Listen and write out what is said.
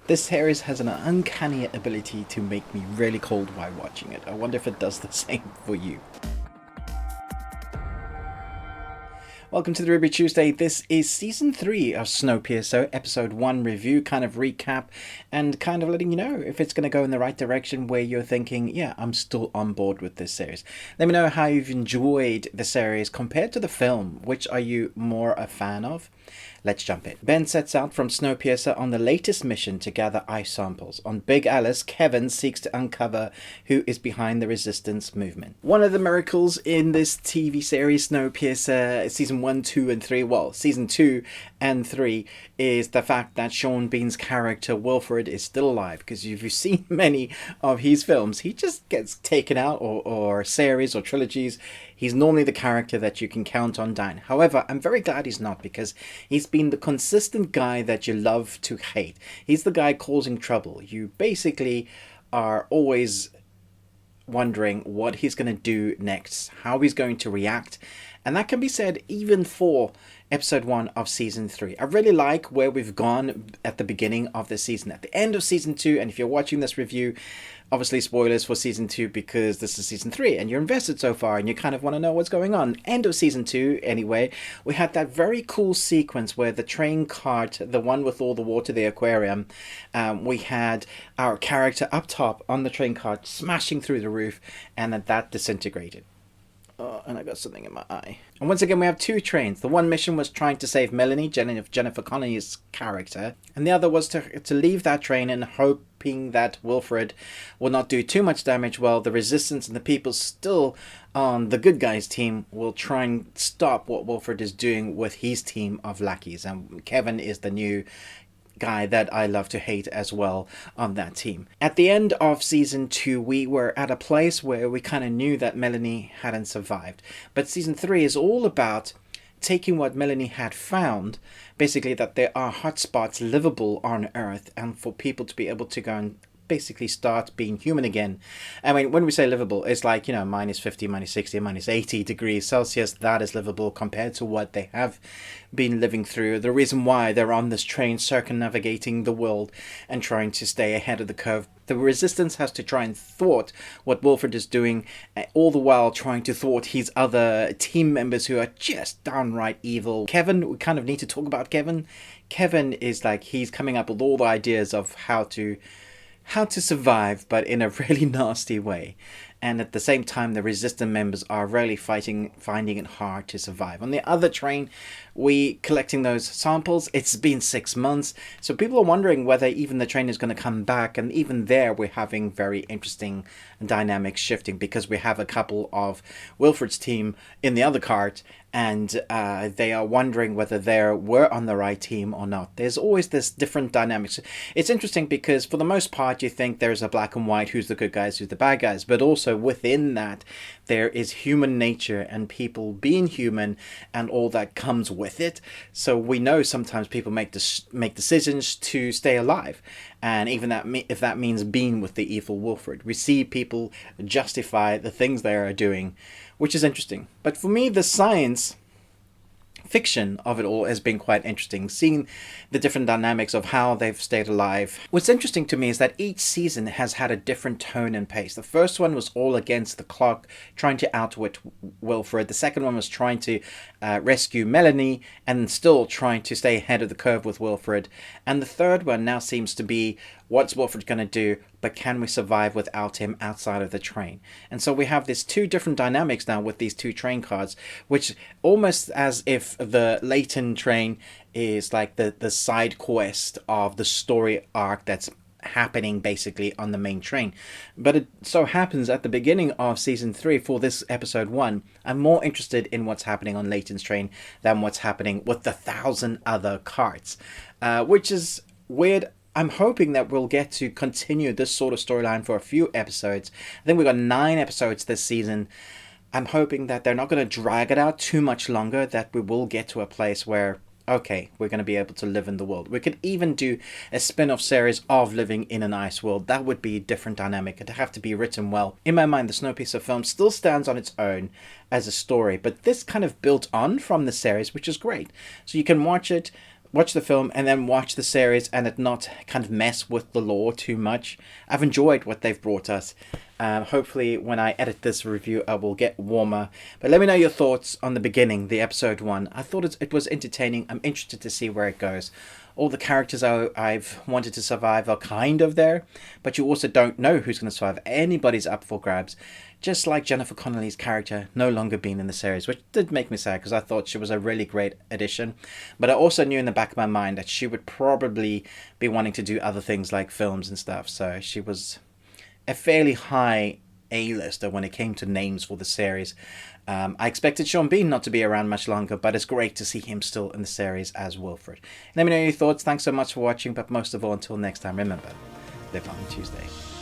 This series has an uncanny ability to make me really cold while watching it. I wonder if it does the same for you. Welcome to the Ruby Tuesday. This is Season 3 of Snowpiercer, Episode 1 review, kind of recap, and kind of letting you know if it's going to go in the right direction where you're thinking, yeah, I'm still on board with this series. Let me know how you've enjoyed the series compared to the film. Which are you more a fan of? Let's jump in. Ben sets out from Snowpiercer on the latest mission to gather ice samples. On Big Alice, Kevin seeks to uncover who is behind the resistance movement. One of the miracles in this TV series, Snowpiercer, Season 1, 2, and 3, well, Season 2 and 3, is the fact that Sean Bean's character, Wilford, is still alive. Because if you've seen many of his films, he just gets taken out, or series, or trilogies. He's normally the character that you can count on dying. However, I'm very glad he's not, because he's been the consistent guy that you love to hate. He's the guy causing trouble. You basically are always wondering what he's going to do next, how he's going to react. And that can be said even for Episode 1 of Season 3. I really like where we've gone at the beginning of the season. At the end of Season 2, and if you're watching this review, obviously spoilers for Season 2 because this is Season 3 and you're invested so far and you kind of want to know what's going on. End of Season 2 anyway, we had that very cool sequence where the train cart, the one with all the water, the aquarium, we had our character up top on the train cart smashing through the roof, and that disintegrated. Oh, and I got something in my eye. And once again, we have two trains. The one mission was trying to save Melanie, Jennifer Connelly's character. And the other was to leave that train and hoping that Wilford will not do too much damage while the resistance and the people still on the good guys team will try and stop what Wilford is doing with his team of lackeys. And Kevin is the new guy that I love to hate as well on that team. At the end of Season 2, we were at a place where we kind of knew that Melanie hadn't survived. But Season 3 is all about taking what Melanie had found, basically that there are hotspots livable on Earth, and for people to be able to go and basically start being human again. I mean, when we say livable, it's like, you know, minus 50, minus 60, minus 80 degrees Celsius. That is livable compared to what they have been living through. The reason why they're on this train circumnavigating the world and trying to stay ahead of the curve. The resistance has to try and thwart what Wilford is doing, all the while trying to thwart his other team members who are just downright evil. Kevin, we kind of need to talk about Kevin. Kevin is like, he's coming up with all the ideas of how to survive, but in a really nasty way. And at the same time, the resistant members are really finding it hard to survive. On the other train, we collecting those samples. It's been 6 months, so people are wondering whether even the train is going to come back. And even there, we're having very interesting dynamics shifting, because we have a couple of Wilford's team in the other cart, and they are wondering whether they were on the right team or not. There's always this different dynamics. It's interesting because for the most part, you think there's a black and white, who's the good guys, who's the bad guys, but also within that, there is human nature and people being human and all that comes with it. So we know sometimes people make decisions to stay alive, and even if that means being with the evil Wilford. We see people justify the things they are doing, which is interesting. But for me, the science fiction of it all has been quite interesting, seeing the different dynamics of how they've stayed alive. What's interesting to me is that each season has had a different tone and pace. The first one was all against the clock, trying to outwit Wilford. The second one was trying to rescue Melanie and still trying to stay ahead of the curve with Wilford. And the third one now seems to be, what's Wilford going to do, but can we survive without him outside of the train? And so we have these two different dynamics now with these two train cars, which almost as if the Layton train is like the side quest of the story arc that's happening basically on the main train. But it so happens at the beginning of Season 3 for this Episode 1, I'm more interested in what's happening on Layton's train than what's happening with the 1,000 other carts, which is weird. I'm hoping that we'll get to continue this sort of storyline for a few episodes. I think we've got 9 episodes this season. I'm hoping that they're not going to drag it out too much longer, that we will get to a place where, okay, we're going to be able to live in the world. We could even do a spin-off series of living in an ice world. That would be a different dynamic. It'd have to be written well. In my mind, the Snowpiercer film still stands on its own as a story, but this kind of built on from the series, which is great. So you can watch it watch the film and then watch the series and it not kind of mess with the lore too much. I've enjoyed what they've brought us. Hopefully when I edit this review I will get warmer. But let me know your thoughts on the beginning, the episode 1. I thought it was entertaining. I'm interested to see where it goes. All the characters I've wanted to survive are kind of there, but you also don't know who's going to survive. Anybody's up for grabs. Just like Jennifer Connelly's character no longer being in the series, which did make me sad because I thought she was a really great addition. But I also knew in the back of my mind that she would probably be wanting to do other things like films and stuff. So she was a fairly high A-lister when it came to names for the series. I expected Sean Bean not to be around much longer, but it's great to see him still in the series as Wilford. Let me know your thoughts. Thanks so much for watching, but most of all, until next time, remember, live on Tuesday.